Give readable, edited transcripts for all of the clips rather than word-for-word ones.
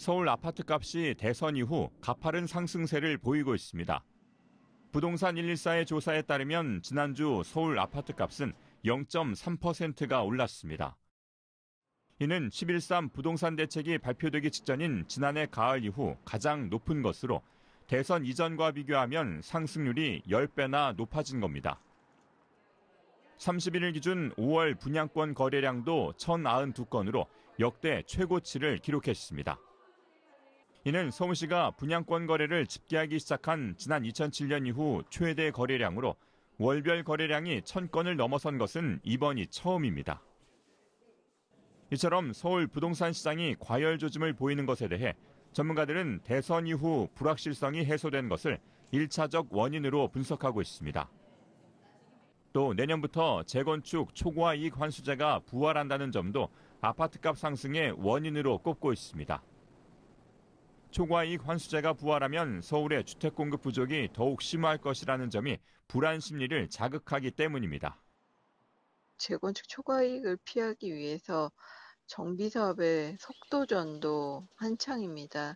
서울 아파트값이 대선 이후 가파른 상승세를 보이고 있습니다. 부동산 114의 조사에 따르면 지난주 서울 아파트값은 0.3%가 올랐습니다. 이는 11.3 부동산 대책이 발표되기 직전인 지난해 가을 이후 가장 높은 것으로 대선 이전과 비교하면 상승률이 10배나 높아진 겁니다. 31일 기준 5월 분양권 거래량도 1,092건으로 역대 최고치를 기록했습니다. 이는 서울시가 분양권 거래를 집계하기 시작한 지난 2007년 이후 최대 거래량으로 월별 거래량이 1,000건을 넘어선 것은 이번이 처음입니다. 이처럼 서울 부동산 시장이 과열 조짐을 보이는 것에 대해 전문가들은 대선 이후 불확실성이 해소된 것을 1차적 원인으로 분석하고 있습니다. 또 내년부터 재건축 초과 이익 환수제가 부활한다는 점도 아파트값 상승의 원인으로 꼽고 있습니다. 초과 이익 환수제가 부활하면 서울의 주택 공급 부족이 더욱 심화할 것이라는 점이 불안 심리를 자극하기 때문입니다. 재건축 초과 이익을 피하기 위해서 정비 사업의 속도 전도 한창입니다.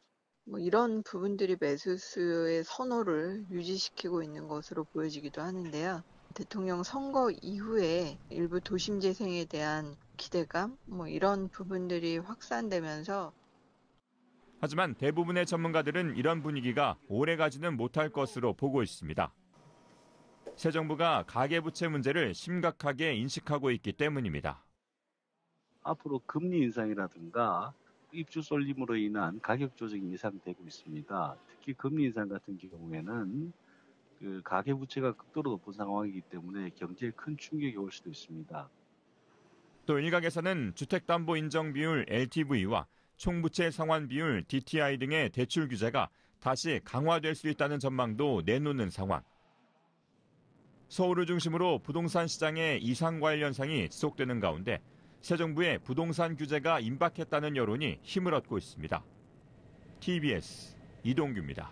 이런 부분들이 매수수의 선호를 유지시키고 있는 것으로 보여지기도 하는데요. 대통령 선거 이후에 일부 도심 재생에 대한 기대감, 이런 부분들이 확산되면서 하지만 대부분의 전문가들은 이런 분위기가 오래가지는 못할 것으로 보고 있습니다. 새 정부가 가계부채 문제를 심각하게 인식하고 있기 때문입니다. 앞으로 금리 인상이라든가 입주 쏠림으로 인한 가격 조정이 예상되고 있습니다. 특히 금리 인상 같은 경우에는 가계부채가 극도로 높은 상황이기 때문에 경제에 큰 충격이 올 수도 있습니다. 또 일각에서는 주택담보인정비율 LTV와 총부채 상환 비율 DTI 등의 대출 규제가 다시 강화될 수 있다는 전망도 내놓는 상황. 서울을 중심으로 부동산 시장의 이상과열 현상이 지속되는 가운데 새 정부의 부동산 규제가 임박했다는 여론이 힘을 얻고 있습니다. TBS 이동규입니다.